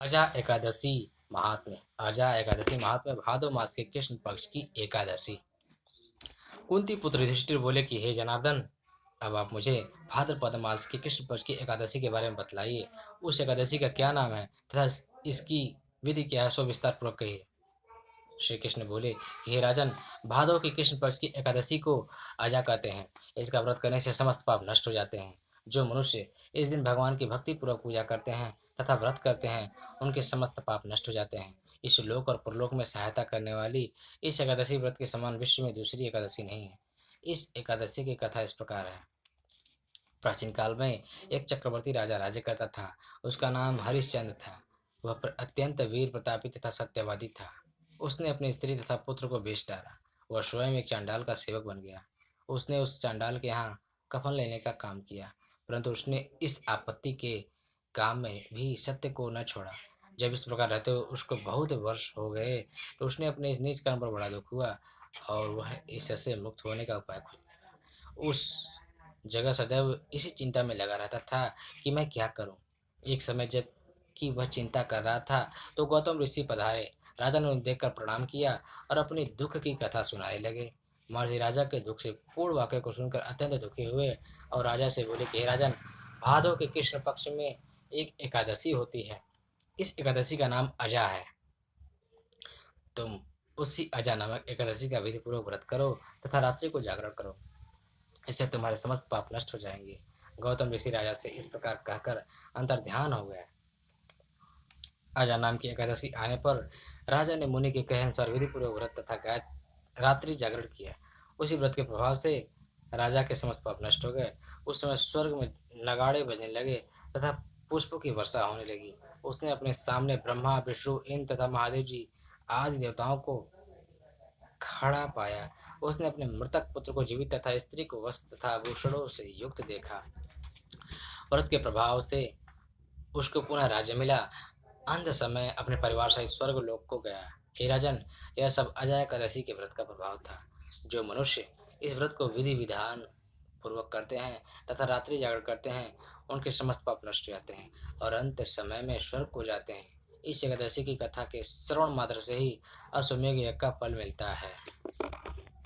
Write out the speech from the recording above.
अजा एकादशी महात्म्य। अजा एकादशी महात्म्य भादो मास के कृष्ण पक्ष की एकादशी। कुंती पुत्र युधिष्ठिर बोले कि हे जनार्दन, अब आप मुझे भाद्रपद मास की कृष्ण पक्ष की एकादशी के बारे में बतलाइए। उस एकादशी का क्या नाम है तथा इसकी विधि क्या है, सो विस्तार पूर्वक कहिए। श्री कृष्ण बोले कि हे राजन, भादव की कृष्ण पक्ष की एकादशी को अजा कहते हैं। इसका व्रत करने से समस्त पाप नष्ट हो जाते हैं। जो मनुष्य इस दिन भगवान की भक्ति पूर्वक पूजा करते हैं तथा व्रत करते हैं, उनके समस्त पाप नष्ट हो जाते हैं। इस लोक और परलोक में सहायता करने वाली इस एकादशी व्रत के समान विश्व में दूसरी एकादशी नहीं है। इस एकादशी की कथा इस प्रकार है। प्राचीन काल में एक चक्रवर्ती राजा राज्य करता था। उसका नाम हरिश्चंद्र था। वह अत्यंत वीर प्रतापी तथा सत्यवादी था। उसने अपनी स्त्री तथा पुत्र को बेच डाला। वह स्वयं एक चांडाल का सेवक बन गया। उसने उस चांडाल के यहाँ कफन लेने का काम किया, परंतु उसने इस आपत्ति के काम में भी सत्य को न छोड़ा। जब इस प्रकार रहते हुए उसको बहुत वर्ष हो गए, तो उसने अपने इस नीच कर्म पर बड़ा दुख हुआ और वह इससे मुक्त होने का उपाय खोजा। उस जगह सदैव इसी चिंता में लगा रहता था कि मैं क्या करूं। एक समय जब कि वह चिंता कर रहा था, तो गौतम ऋषि पधारे। राजा ने उन्हें देखकर प्रणाम किया और अपनी दुख की कथा सुनाने लगे। महर्षि राजा के दुख से पूर्ण वाक्य को सुनकर अत्यंत दुखी हुए और राजा से बोले कि हे राजन, भादव के कृष्ण पक्ष में एक एकादशी होती है। इस एकादशी का नाम अजा है। तुम उसी अजा नामक एकादशी का विधि पूर्वक व्रत करो तथा रात्रि को जागरण करो। इससे तुम्हारे समस्त पाप नष्ट हो जाएंगे। गौतम ऋषि राजा से इस प्रकार कहकर अंतर ध्यान हो गया। अजा नाम की एकादशी आने पर राजा ने मुनि के कहे अनुसार विधि पूर्वक व्रत तथा रात्रि जागरण किया। उसी व्रत के प्रभाव से राजा के समस्त पाप नष्ट हो गए। उस समय स्वर्ग में नगाड़े बजने लगे तथा पुष्पों की वर्षा होने लगी। उसने अपने सामने ब्रह्मा, विष्णु, इंद्र तथा महादेव जी आदि देवताओं को खड़ा पाया। उसने अपने मृतक पुत्र को जीवित तथा स्त्री को वस्त्र तथा आभूषणों से युक्त देखा। व्रत के प्रभाव से उसको पुनः राज्य मिला। अंत समय अपने परिवार सहित स्वर्ग लोक को गया। हे राजन, यह सब अजय एकादशी के व्रत का प्रभाव था। जो मनुष्य इस व्रत को विधि विधान पूर्वक करते हैं तथा रात्रि जागरण करते हैं, उनके समस्त पाप नष्ट हो जाते हैं और अंत समय में स्वर्ग को जाते हैं। इस एकादशी की कथा के श्रवण मात्र से ही अश्वमेध यज्ञ का फल मिलता है।